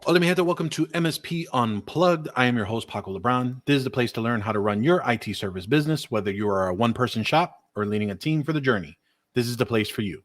Hola, mi gente. Welcome to MSP Unplugged. I am your host, Paco Lebron. This is the place to learn how to run your IT service business, whether you are a one-person shop or leading a team for the journey. This is the place for you.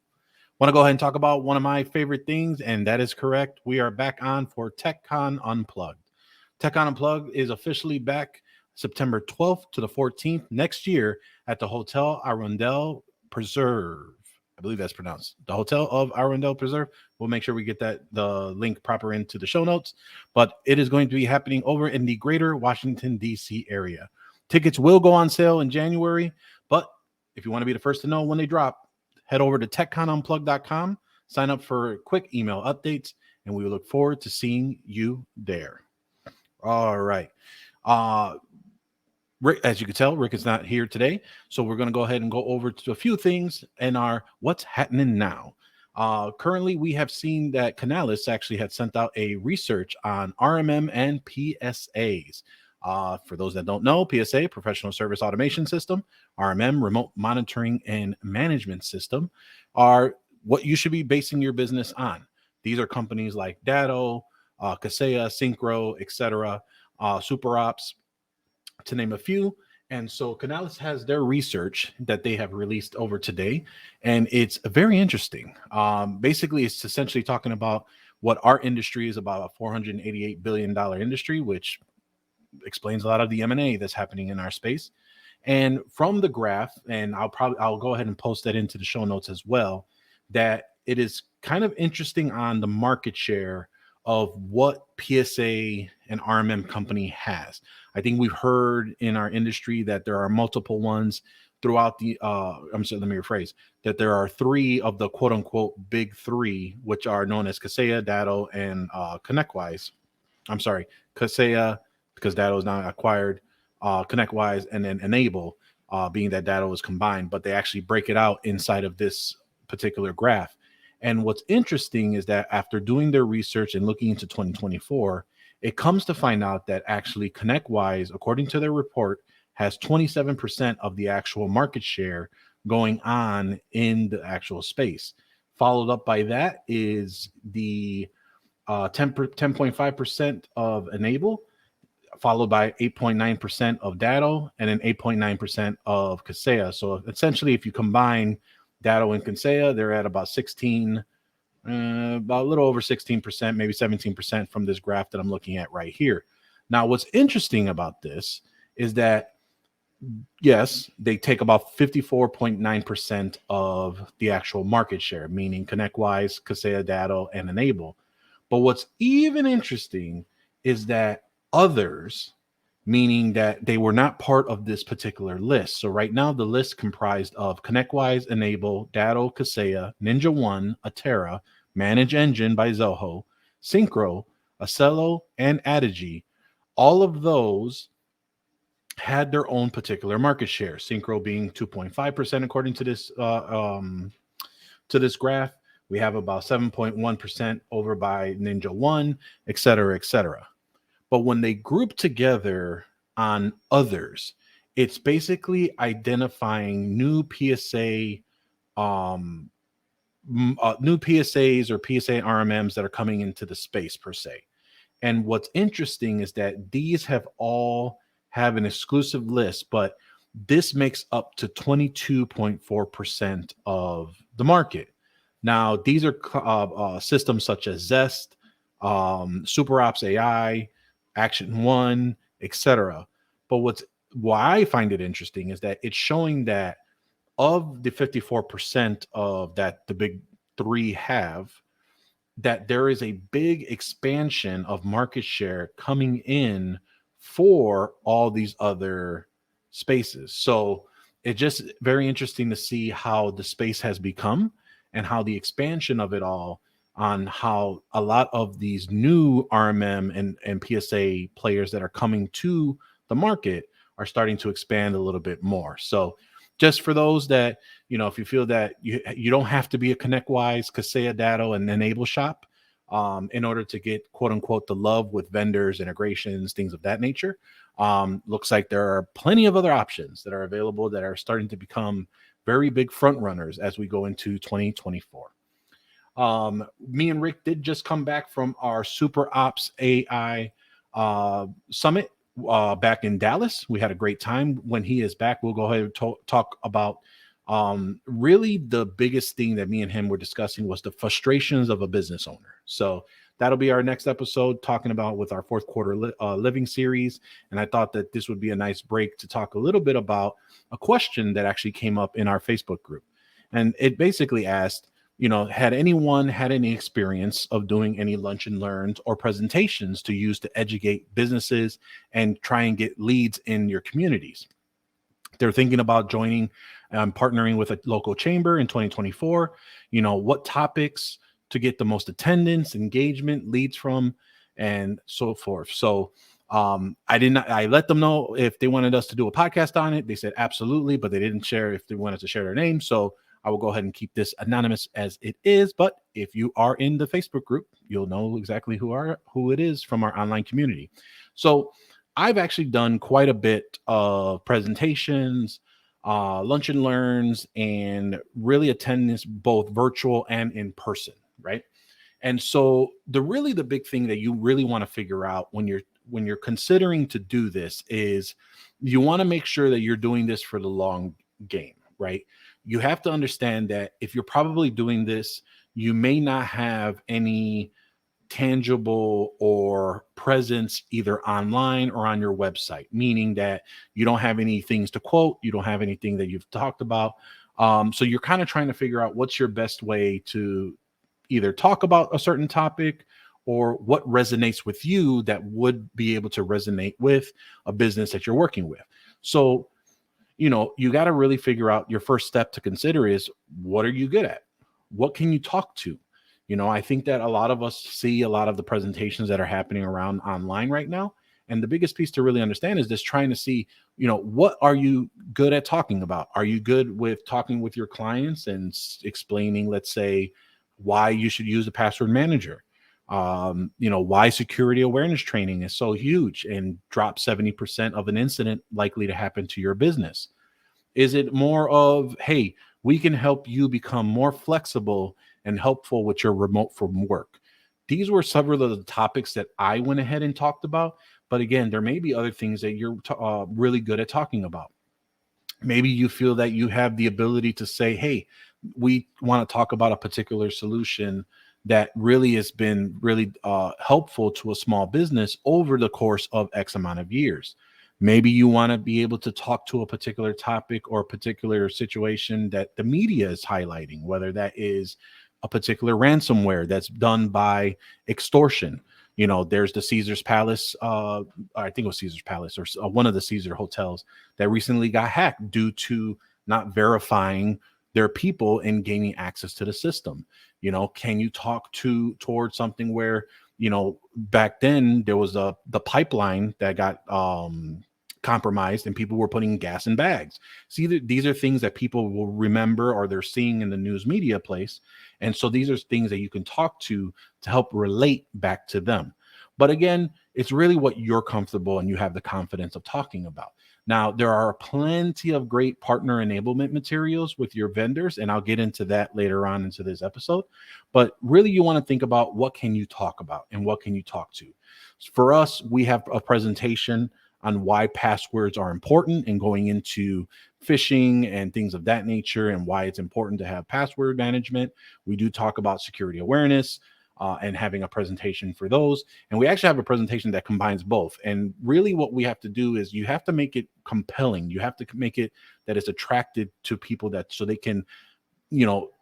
Want to go ahead and talk about one of my favorite things, and that is correct. We are back on for TechCon Unplugged. TechCon Unplugged is officially back September 12th to the 14th next year at the Hotel Arundel Preserve. I believe that's pronounced the Hotel of Arundel Preserve. We'll make sure we get the link proper into the show notes. But it is going to be happening over in the greater Washington, D.C. area. Tickets will go on sale in January, but if you want to be the first to know when they drop, head over to techconunplugged.com, sign up for quick email updates, and we look forward to seeing you there. All right. Rick, as you can tell, Rick is not here today, so we're going to go ahead and go over to a few things in our what's happening now. Currently, we have seen that Canalys actually had sent out a research on RMM and PSAs. For those that don't know, PSA, Professional Service Automation System, RMM, Remote Monitoring and Management System, are what you should be basing your business on. These are companies like Datto, Kaseya, Synchro, etc., SuperOps, to name a few. And so Canalys has their research that they have released over today, and it's very interesting. Basically, it's essentially talking about what our industry is about, a $488 billion industry, which explains a lot of the M&A that's happening in our space. And from the graph, and I'll go ahead and post that into the show notes as well, that it is kind of interesting on the market share of what PSA and RMM company has. I think we've heard in our industry that there are multiple ones throughout the let me rephrase, that there are three of the quote unquote big three, which are known as Kaseya, Datto, and ConnectWise. I'm sorry, Kaseya, because Datto is now acquired, ConnectWise, and then Enable, being that Datto is combined, but they actually break it out inside of this particular graph. And what's interesting is that after doing their research and looking into 2024, it comes to find out that actually ConnectWise, according to their report, has 27% of the actual market share going on in the actual space. Followed up by that is the 10.5% of Enable, followed by 8.9% of Datto, and then 8.9% of Kaseya. So essentially, if you combine Datto and Kaseya, they're at about 16, about a little over 16%, maybe 17% from this graph that I'm looking at right here. Now, what's interesting about this is that, yes, they take about 54.9% of the actual market share, meaning ConnectWise, Kaseya, Datto, and Enable. But what's even interesting is that others, meaning that they were not part of this particular list. So right now, the list comprised of ConnectWise, Enable, Datto, Kaseya, Ninja One, Atera, Manage Engine by Zoho, Synchro, Acello, and Adigy. All of those had their own particular market share. Synchro being 2.5% according to this graph. We have about 7.1% over by Ninja One, et cetera, et cetera. But when they group together on others, it's basically identifying new PSA, new PSAs or PSA RMMs that are coming into the space per se. And what's interesting is that these have all have an exclusive list, but this makes up to 22.4% of the market. Now, these are systems such as Zest, SuperOps AI, Action One, etc. But why I find it interesting is that it's showing that of the 54% of that the big three have, that there is a big expansion of market share coming in for all these other spaces. So it's just very interesting to see how the space has become and how the expansion of it all, on how a lot of these new RMM and PSA players that are coming to the market are starting to expand a little bit more. So just for those that, if you feel that you don't have to be a ConnectWise, Kaseya, Datto, and Enable shop in order to get, quote unquote, the love with vendors, integrations, things of that nature. Looks like there are plenty of other options that are available that are starting to become very big front runners as we go into 2024. Me and Rick did just come back from our Super Ops AI summit back in Dallas. We had a great time. When he is back, we'll go ahead and talk about really the biggest thing that me and him were discussing was the frustrations of a business owner. So that'll be our next episode, talking about with our fourth quarter living series. And I thought that this would be a nice break to talk a little bit about a question that actually came up in our Facebook group. And it basically asked, had anyone had any experience of doing any lunch and learns or presentations to use to educate businesses and try and get leads in your communities? They're thinking about joining, partnering with a local chamber in 2024. What topics to get the most attendance, engagement, leads from, and so forth. So I let them know if they wanted us to do a podcast on it. They said absolutely, but they didn't share if they wanted to share their name. So I will go ahead and keep this anonymous as it is. But if you are in the Facebook group, you'll know exactly who it is from our online community. So I've actually done quite a bit of presentations, lunch and learns, and really attendance, both virtual and in person, right? And so the big thing that you really want to figure out when you're considering to do this is you want to make sure that you're doing this for the long game, right? You have to understand that if you're probably doing this, you may not have any tangible or presence either online or on your website, meaning that you don't have any things to quote, you don't have anything that you've talked about. So you're kind of trying to figure out what's your best way to either talk about a certain topic or what resonates with you that would be able to resonate with a business that you're working with. So you got to really figure out your first step to consider is, what are you good at? What can you talk to? I think that a lot of us see a lot of the presentations that are happening around online right now. And the biggest piece to really understand is this, trying to see, what are you good at talking about? Are you good with talking with your clients and explaining, let's say, why you should use a password manager? Why security awareness training is so huge and drop 70% of an incident likely to happen to your business? Is it more of, hey, we can help you become more flexible and helpful with your remote from work? These were several of the topics that I went ahead and talked about. But again, there may be other things that you're really good at talking about. Maybe you feel that you have the ability to say, hey, we want to talk about a particular solution that really has been really helpful to a small business over the course of X amount of years. Maybe you want to be able to talk to a particular topic or a particular situation that the media is highlighting, whether that is a particular ransomware that's done by extortion. There's the Caesar's Palace, I think it was Caesar's Palace or one of the Caesar hotels that recently got hacked due to not verifying their people and gaining access to the system. Can you talk towards something where, back then there was the pipeline that got compromised and people were putting gas in bags. See, these are things that people will remember or they're seeing in the news media place. And so these are things that you can talk to help relate back to them. But again, it's really what you're comfortable and you have the confidence of talking about. Now, there are plenty of great partner enablement materials with your vendors, and I'll get into that later on into this episode. But really, you want to think about what can you talk about and what can you talk to. For us, we have a presentation on why passwords are important and going into phishing and things of that nature and why it's important to have password management. We do talk about security awareness and having a presentation for those. And we actually have a presentation that combines both. And really what we have to do is you have to make it compelling. You have to make it that it's attracted to people that so they can,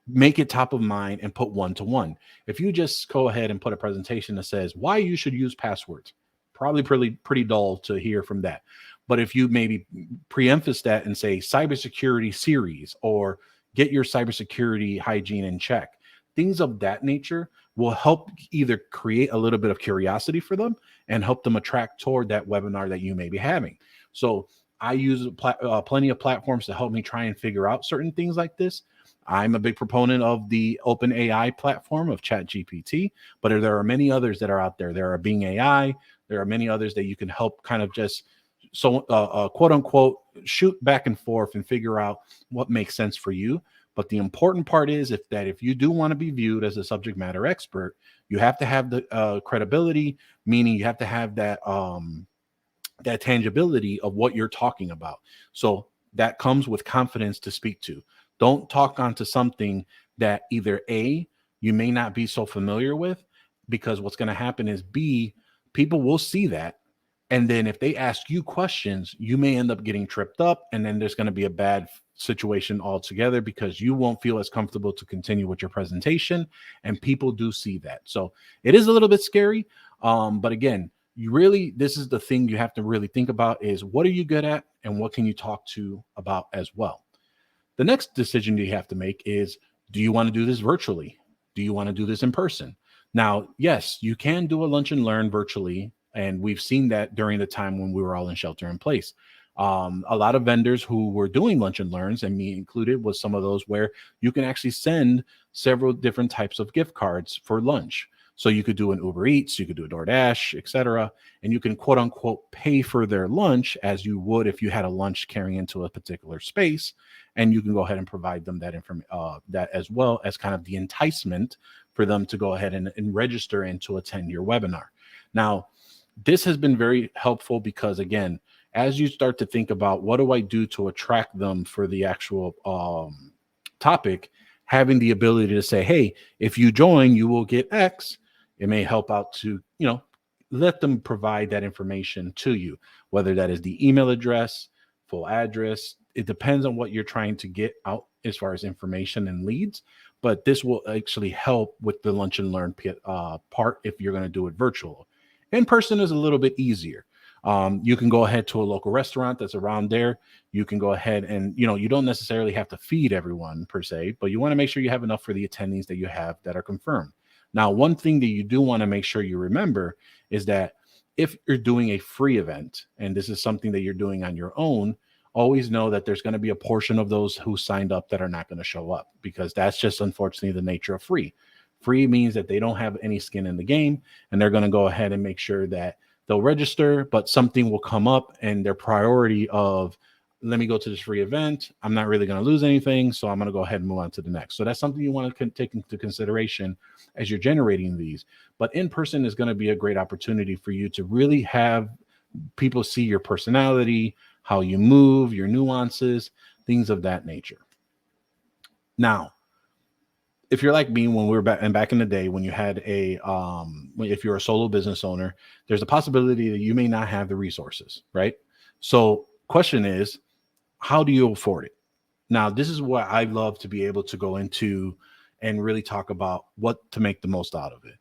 make it top of mind and put one-to-one. If you just go ahead and put a presentation that says why you should use passwords, probably pretty dull to hear from that. But if you maybe preemphasize that and say cybersecurity series or get your cybersecurity hygiene in check, things of that nature will help either create a little bit of curiosity for them and help them attract toward that webinar that you may be having. So I use plenty of platforms to help me try and figure out certain things like this. I'm a big proponent of the open AI platform of ChatGPT, but there are many others that are out there. There are Bing AI. There are many others that you can help kind of just quote unquote shoot back and forth and figure out what makes sense for you. But the important part is if you do want to be viewed as a subject matter expert, you have to have the credibility, meaning you have to have that tangibility of what you're talking about. So that comes with confidence to speak to. Don't talk onto something that either A, you may not be so familiar with, because what's going to happen is B, people will see that. And then if they ask you questions, you may end up getting tripped up. And then there's going to be a bad situation altogether because you won't feel as comfortable to continue with your presentation. And people do see that. So it is a little bit scary. But again, this is the thing you have to really think about is what are you good at and what can you talk to about as well. The next decision you have to make is, do you want to do this virtually? Do you want to do this in person? Now, yes, you can do a lunch and learn virtually. And we've seen that during the time when we were all in shelter in place. A lot of vendors who were doing lunch and learns, and me included, was some of those where you can actually send several different types of gift cards for lunch. So you could do an Uber Eats, you could do a DoorDash, etc. And you can quote unquote pay for their lunch as you would if you had a lunch carrying into a particular space. And you can go ahead and provide them that that as well as kind of the enticement for them to go ahead and register and to attend your webinar. Now, this has been very helpful because, again, as you start to think about what do I do to attract them for the actual topic, having the ability to say, hey, if you join, you will get X. It may help out to, let them provide that information to you, whether that is the email address, full address. It depends on what you're trying to get out as far as information and leads. But this will actually help with the lunch and learn part if you're going to do it virtual. In person is a little bit easier. You can go ahead to a local restaurant that's around there. You can go ahead and, you don't necessarily have to feed everyone per se, but you want to make sure you have enough for the attendees that you have that are confirmed. Now, one thing that you do want to make sure you remember is that if you're doing a free event, and this is something that you're doing on your own, always know that there's going to be a portion of those who signed up that are not going to show up, because that's just unfortunately the nature of free. Free means that they don't have any skin in the game, and they're going to go ahead and make sure that they'll register, but something will come up and their priority of, let me go to this free event. I'm not really going to lose anything, so I'm going to go ahead and move on to the next. So that's something you want to take into consideration as you're generating these. But in person is going to be a great opportunity for you to really have people see your personality, how you move, your nuances, things of that nature. Now, if you're like me, when we were back in the day, when you had if you're a solo business owner, there's a possibility that you may not have the resources, right? So question is, how do you afford it? Now, this is what I love to be able to go into and really talk about what to make the most out of it.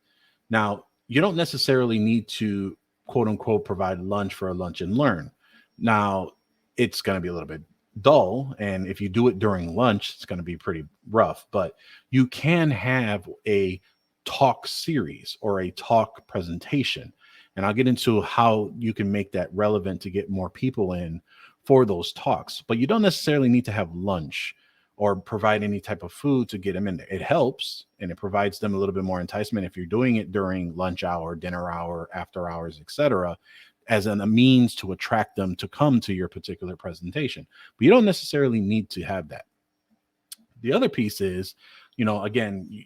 Now, you don't necessarily need to, quote unquote, provide lunch for a lunch and learn. Now, it's going to be a little bit dull, and if you do it during lunch, it's going to be pretty rough, but you can have a talk series or a talk presentation, and I'll get into how you can make that relevant to get more people in for those talks. But you don't necessarily need to have lunch or provide any type of food to get them in there. It helps, and it provides them a little bit more enticement if you're doing it during lunch hour, dinner hour, after hours, etc., as a means to attract them to come to your particular presentation. But you don't necessarily need to have that. The other piece is, again,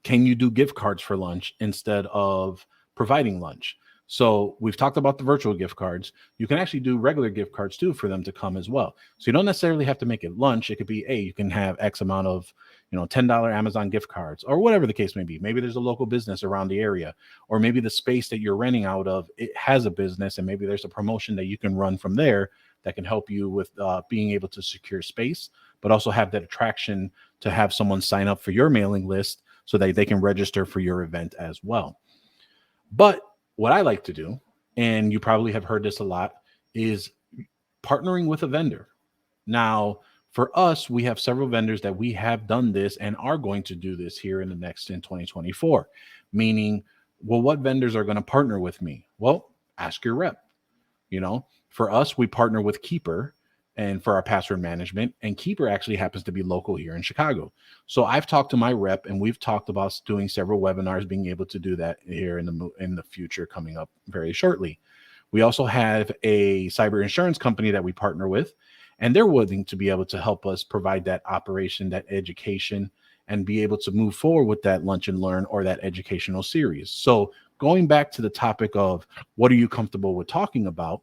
can you do gift cards for lunch instead of providing lunch? So we've talked about the virtual gift cards. You can actually do regular gift cards too for them to come as well. So you don't necessarily have to make it lunch. It could be, you can have X amount of, $10 Amazon gift cards or whatever the case may be. Maybe there's a local business around the area, or maybe the space that you're renting out of, it has a business, and maybe there's a promotion that you can run from there that can help you with being able to secure space, but also have that attraction to have someone sign up for your mailing list so that they can register for your event as well. But what I like to do, and you probably have heard this a lot, is partnering with a vendor. Now, for us, we have several vendors that we have done this and are going to do this here in 2024. Meaning, well, what vendors are going to partner with me? Well, ask your rep. For us, we partner with Keeper and for our password management, and Keeper actually happens to be local here in Chicago. So I've talked to my rep, and we've talked about doing several webinars, being able to do that here in the future coming up very shortly. We also have a cyber insurance company that we partner with, and they're willing to be able to help us provide that operation, that education, and be able to move forward with that lunch and learn or that educational series. So going back to the topic of what are you comfortable with talking about,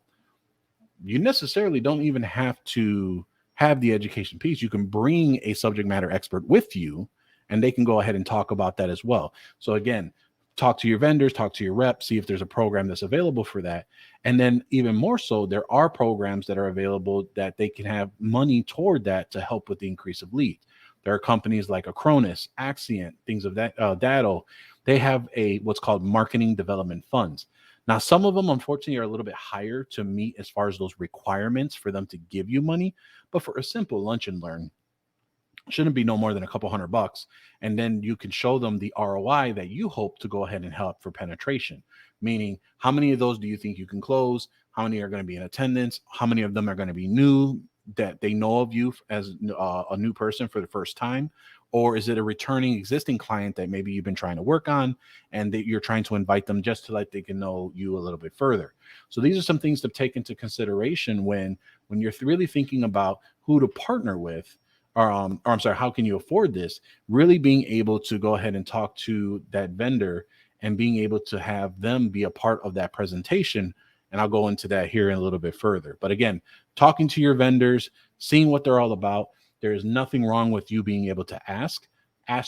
you necessarily don't even have to have the education piece. You can bring a subject matter expert with you and they can go ahead and talk about that as well. So again, talk to your vendors, talk to your reps, see if there's a program that's available for that. And then even more so, there are programs that are available that they can have money toward that to help with the increase of leads. There are companies like Acronis, Axient, things of that, Datto. They have what's called marketing development funds. Now, some of them, unfortunately, are a little bit higher to meet as far as those requirements for them to give you money. But for a simple lunch and learn, shouldn't be no more than a couple $100. And then you can show them the ROI that you hope to go ahead and help for penetration. Meaning, how many of those do you think you can close? How many are going to be in attendance? How many of them are going to be new, that they know of you as a new person for the first time? Or is it a returning existing client that maybe you've been trying to work on and that you're trying to invite them just to like they can know you a little bit further? So these are some things to take into consideration when you're really thinking about who to partner with, or I'm sorry, how can you afford this? Really being able to go ahead and talk to that vendor and being able to have them be a part of that presentation. And I'll go into that here in a little bit further. But again, talking to your vendors, seeing what they're all about. There is nothing wrong with you being able to ask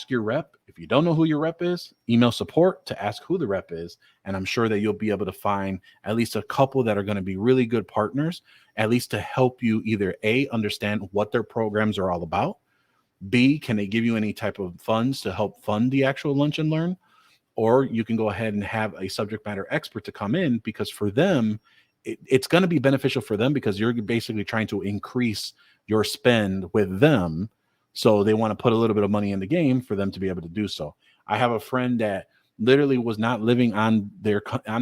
your rep. If you don't know who your rep is, email support to ask who the rep is. And I'm sure that you'll be able to find at least a couple that are going to be really good partners, at least to help you either A, understand what their programs are all about. B, can they give you any type of funds to help fund the actual lunch and learn? Or you can go ahead and have a subject matter expert to come in, because for them, it's going to be beneficial for them because you're basically trying to increase your spend with them. So they want to put a little bit of money in the game for them to be able to do so. I have a friend that literally was not living on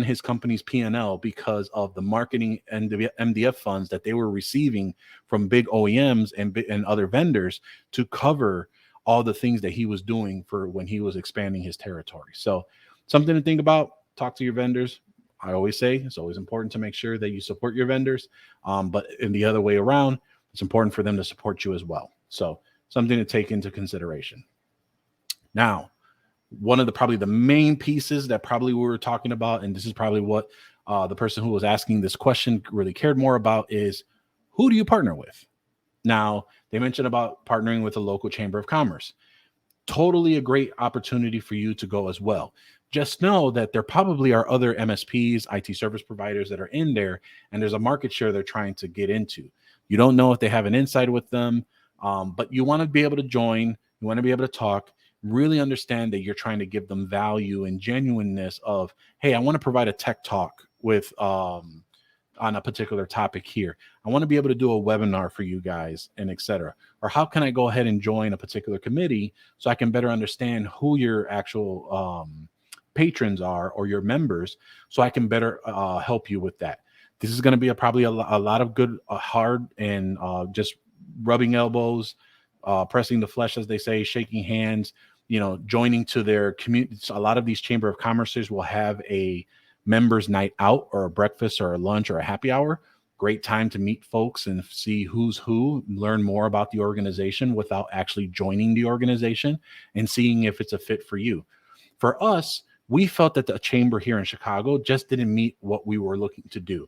his company's P&L because of the marketing and the MDF funds that they were receiving from big OEMs and other vendors to cover all the things that he was doing for when he was expanding his territory. So something to think about. Talk to your vendors. I always say it's always important to make sure that you support your vendors. But in the other way around, it's important for them to support you as well. So something to take into consideration. Now, one of probably the main pieces that probably we were talking about, and this is probably what the person who was asking this question really cared more about, is who do you partner with? Now, they mentioned about partnering with a local chamber of commerce. Totally a great opportunity for you to go as well. Just know that there probably are other MSPs, IT service providers that are in there, and there's a market share they're trying to get into. You don't know if they have an inside with them, but you want to be able to join. You want to be able to talk, really understand that you're trying to give them value and genuineness of, hey, I want to provide a tech talk with on a particular topic here. I want to be able to do a webinar for you guys, and etc. Or how can I go ahead and join a particular committee so I can better understand who your actual patrons are or your members, so I can better help you with that. This is going to be probably a lot of good, hard, and just rubbing elbows, pressing the flesh, as they say, shaking hands, joining to their community. So a lot of these chamber of commerces will have a members night out or a breakfast or a lunch or a happy hour. Great time to meet folks and see who's who, learn more about the organization without actually joining the organization and seeing if it's a fit for you. For us, we felt that the chamber here in Chicago just didn't meet what we were looking to do.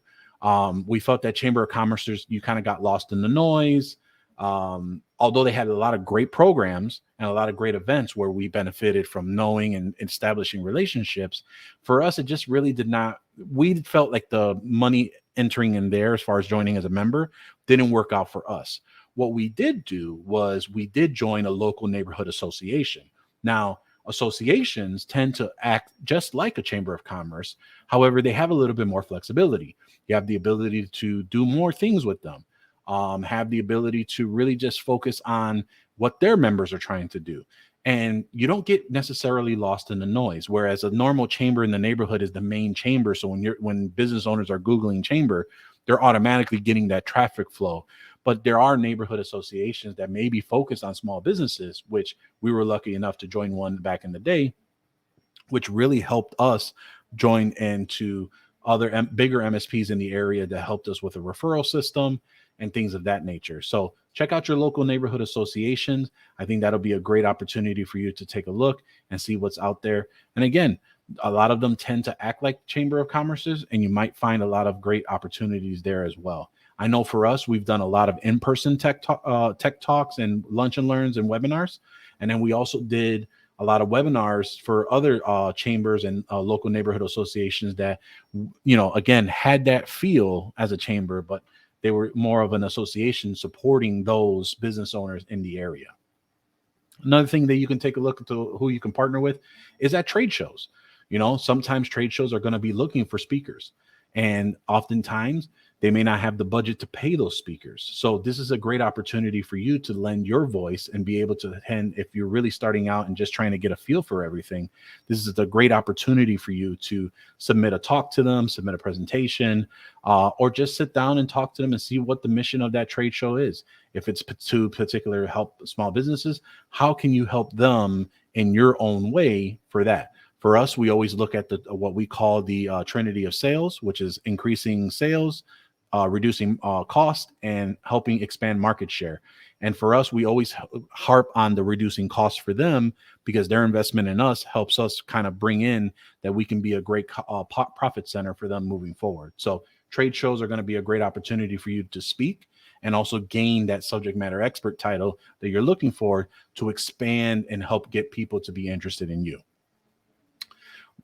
We felt that chamber of commerce, you kind of got lost in the noise. Although they had a lot of great programs and a lot of great events where we benefited from knowing and establishing relationships, for us, it just really did not. We felt like the money entering in there as far as joining as a member didn't work out for us. What we did do was we did join a local neighborhood association. Now, associations tend to act just like a chamber of commerce. However, they have a little bit more flexibility. You have the ability to do more things with them. Have the ability to really just focus on what their members are trying to do. And you don't get necessarily lost in the noise, whereas a normal chamber in the neighborhood is the main chamber. So when business owners are Googling chamber, they're automatically getting that traffic flow. But there are neighborhood associations that may be focused on small businesses, which we were lucky enough to join one back in the day, which really helped us join into other bigger MSPs in the area that helped us with a referral system and things of that nature. So check out your local neighborhood associations. I think that'll be a great opportunity for you to take a look and see what's out there. And again, a lot of them tend to act like chamber of commerces, and you might find a lot of great opportunities there as well. I know for us, we've done a lot of in-person tech talks and lunch and learns and webinars. And then we also did a lot of webinars for other chambers and local neighborhood associations that, again, had that feel as a chamber, but they were more of an association supporting those business owners in the area. Another thing that you can take a look at who you can partner with is at trade shows. Sometimes trade shows are going to be looking for speakers, and oftentimes they may not have the budget to pay those speakers. So this is a great opportunity for you to lend your voice and be able to attend. If you're really starting out and just trying to get a feel for everything, this is a great opportunity for you to submit a talk to them, submit a presentation, or just sit down and talk to them and see what the mission of that trade show is. If it's to particular help small businesses, how can you help them in your own way for that? For us, we always look at what we call the Trinity of sales, which is increasing sales, reducing cost, and helping expand market share. And for us, we always harp on the reducing costs for them, because their investment in us helps us kind of bring in that we can be a great profit center for them moving forward. So trade shows are going to be a great opportunity for you to speak and also gain that subject matter expert title that you're looking for to expand and help get people to be interested in you.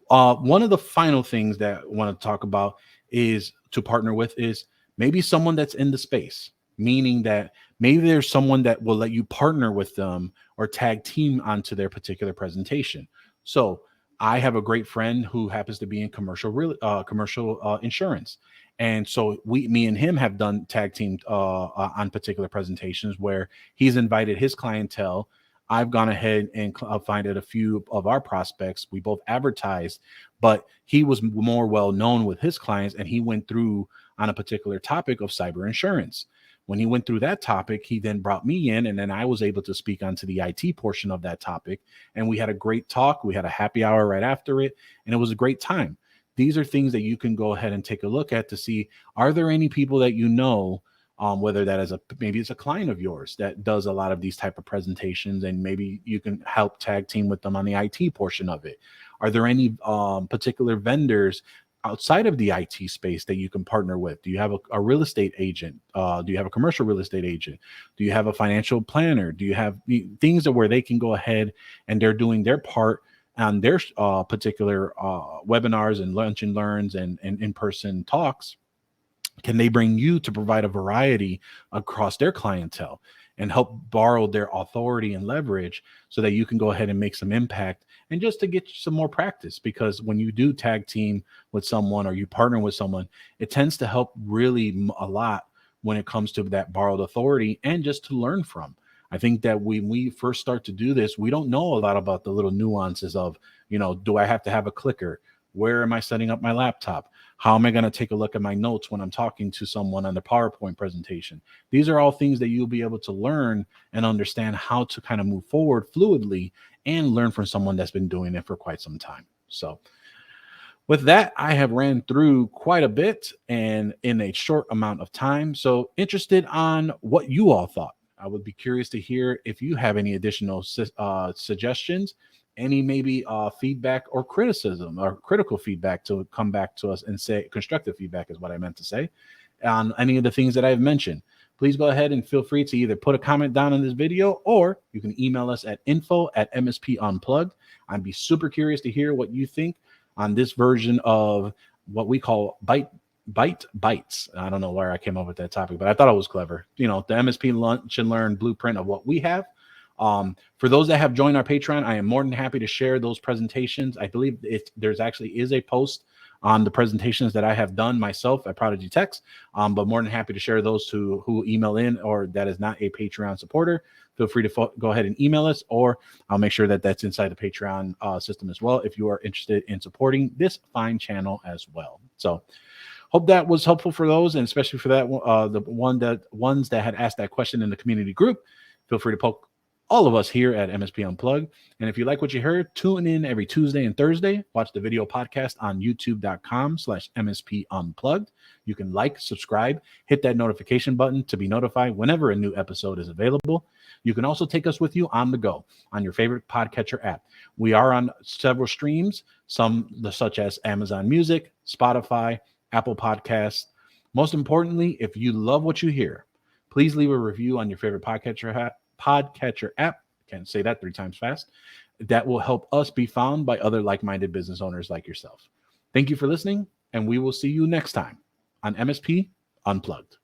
One of the final things that I want to talk about is to partner with is maybe someone that's in the space, meaning that maybe there's someone that will let you partner with them or tag team onto their particular presentation. So I have a great friend who happens to be in commercial insurance. And so me and him have done tag team on particular presentations where he's invited his clientele. I've gone ahead and finded a few of our prospects. We both advertised, but he was more well known with his clients, and he went through on a particular topic of cyber insurance. When he went through that topic, he then brought me in, and then I was able to speak onto the IT portion of that topic. And we had a great talk. We had a happy hour right after it, and it was a great time. These are things that you can go ahead and take a look at to see, are there any people that you know, whether that is maybe it's a client of yours that does a lot of these type of presentations, and maybe you can help tag team with them on the IT portion of it. Are there any particular vendors outside of the IT space that you can partner with? Do you have a real estate agent? Do you have a commercial real estate agent? Do you have a financial planner? Do you have things that where they can go ahead and they're doing their part on their particular webinars and lunch and learns and in-person talks? Can they bring you to provide a variety across their clientele and help borrow their authority and leverage so that you can go ahead and make some impact and just to get some more practice? Because when you do tag team with someone or you partner with someone, it tends to help really a lot when it comes to that borrowed authority and just to learn from. I think that when we first start to do this, we don't know a lot about the little nuances of, do I have to have a clicker? Where am I setting up my laptop? How am I going to take a look at my notes when I'm talking to someone on the PowerPoint presentation? These are all things that you'll be able to learn and understand how to kind of move forward fluidly and learn from someone that's been doing it for quite some time. So with that, I have ran through quite a bit and in a short amount of time. So interested on what you all thought. I would be curious to hear if you have any additional suggestions, any maybe feedback or criticism or critical feedback to come back to us and say, constructive feedback is what I meant to say, on any of the things that I've mentioned. Please go ahead and feel free to either put a comment down in this video, or you can email us at info@MSP Unplugged. I'd be super curious to hear what you think on this version of what we call Bytes. I don't know where I came up with that topic, but I thought it was clever. The MSP Lunch and Learn blueprint of what we have. For those that have joined our Patreon, I am more than happy to share those presentations. I believe there's actually is a post on the presentations that I have done myself at ProdigyTeks, but more than happy to share those who email in, or that is not a Patreon supporter. Feel free to go ahead and email us, or I'll make sure that that's inside the Patreon system as well if you are interested in supporting this fine channel as well. So hope that was helpful for those, and especially for that ones that had asked that question in the community group. Feel free to all of us here at MSP Unplugged. And if you like what you heard, tune in every Tuesday and Thursday. Watch the video podcast on youtube.com/MSP Unplugged. You can like, subscribe, hit that notification button to be notified whenever a new episode is available. You can also take us with you on the go on your favorite podcatcher app. We are on several streams, some such as Amazon Music, Spotify, Apple Podcasts. Most importantly, if you love what you hear, please leave a review on your favorite podcatcher app. Can't say that 3 times fast. That will help us be found by other like-minded business owners like yourself. Thank you for listening, and we will see you next time on MSP Unplugged.